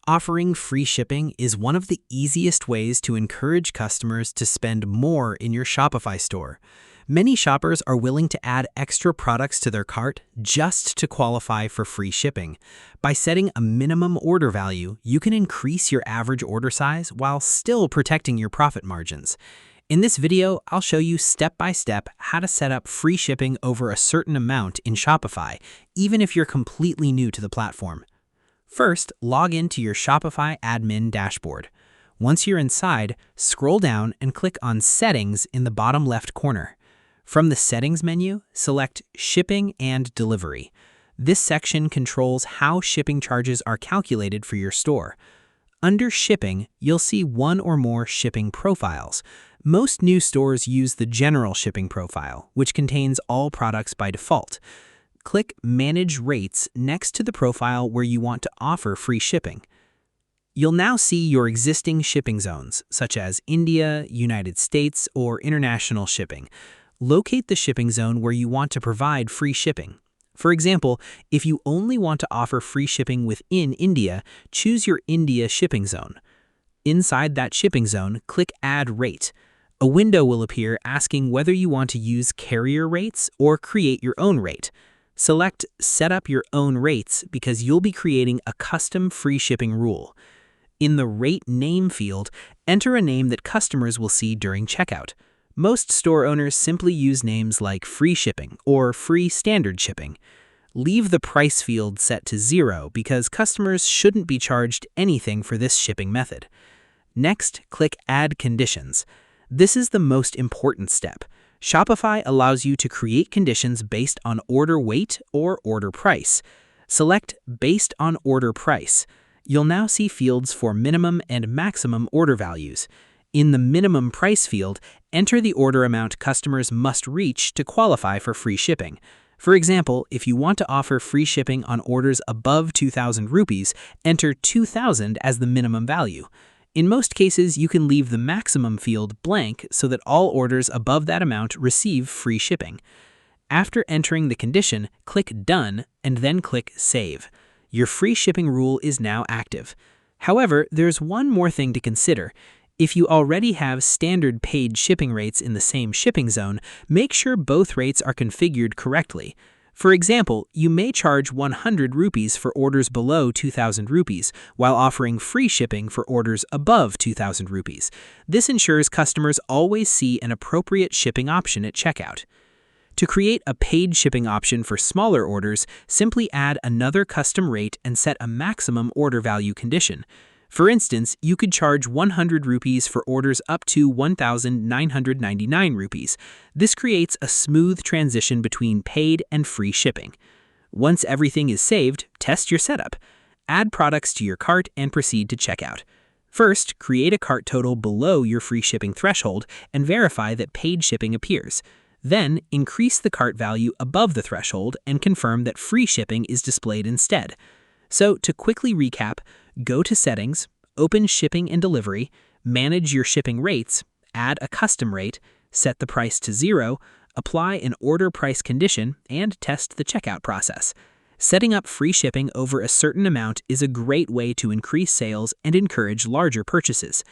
Offering free shipping is one of the easiest ways to encourage customers to spend more in your Shopify store. Many shoppers are willing to add extra products to their cart just to qualify for free shipping. By setting a minimum order value, you can increase your average order size while still protecting your profit margins. In this video, I'll show you step-by-step how to set up free shipping over a certain amount in Shopify, even if you're completely new to the platform. First, log into your Shopify admin dashboard. Once you're inside, scroll down and click on Settings in the bottom left corner. From the Settings menu, select Shipping and Delivery. This section controls how shipping charges are calculated for your store. Under Shipping, you'll see one or more shipping profiles. Most new stores use the General Shipping Profile, which contains all products by default. Click Manage Rates next to the profile where you want to offer free shipping. You'll now see your existing shipping zones, such as India, United States, or international shipping. Locate the shipping zone where you want to provide free shipping. For example, if you only want to offer free shipping within India, choose your India shipping zone. Inside that shipping zone, click Add Rate. A window will appear asking whether you want to use carrier rates or create your own rate. Select Set up your own rates because you'll be creating a custom free shipping rule. In the Rate Name field, enter a name that customers will see during checkout. Most store owners simply use names like Free Shipping or Free Standard Shipping. Leave the price field set to 0 because customers shouldn't be charged anything for this shipping method. Next, click Add Conditions. This is the most important step. Shopify allows you to create conditions based on order weight or order price. Select Based on Order Price. You'll now see fields for minimum and maximum order values. In the minimum price field, enter the order amount customers must reach to qualify for free shipping. For example, if you want to offer free shipping on orders above 2,000 rupees, enter 2,000 as the minimum value. In most cases, you can leave the maximum field blank so that all orders above that amount receive free shipping. After entering the condition, click Done and then click Save. Your free shipping rule is now active. However, there's one more thing to consider. If you already have standard paid shipping rates in the same shipping zone, make sure both rates are configured correctly. For example, you may charge 100 rupees for orders below 2,000 rupees, while offering free shipping for orders above 2,000 rupees. This ensures customers always see an appropriate shipping option at checkout. To create a paid shipping option for smaller orders, simply add another custom rate and set a maximum order value condition. For instance, you could charge 100 rupees for orders up to 1,999 rupees. This creates a smooth transition between paid and free shipping. Once everything is saved, test your setup. Add products to your cart and proceed to checkout. First, create a cart total below your free shipping threshold and verify that paid shipping appears. Then, increase the cart value above the threshold and confirm that free shipping is displayed instead. So, to quickly recap, go to Settings, open Shipping and Delivery, manage your shipping rates, add a custom rate, set the price to 0, apply an order price condition, and test the checkout process. Setting up free shipping over a certain amount is a great way to increase sales and encourage larger purchases.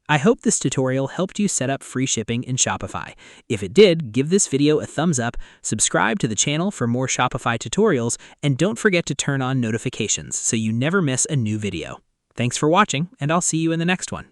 I hope this tutorial helped you set up free shipping in Shopify. If it did, give this video a thumbs up, subscribe to the channel for more Shopify tutorials, and don't forget to turn on notifications so you never miss a new video. Thanks for watching, and I'll see you in the next one.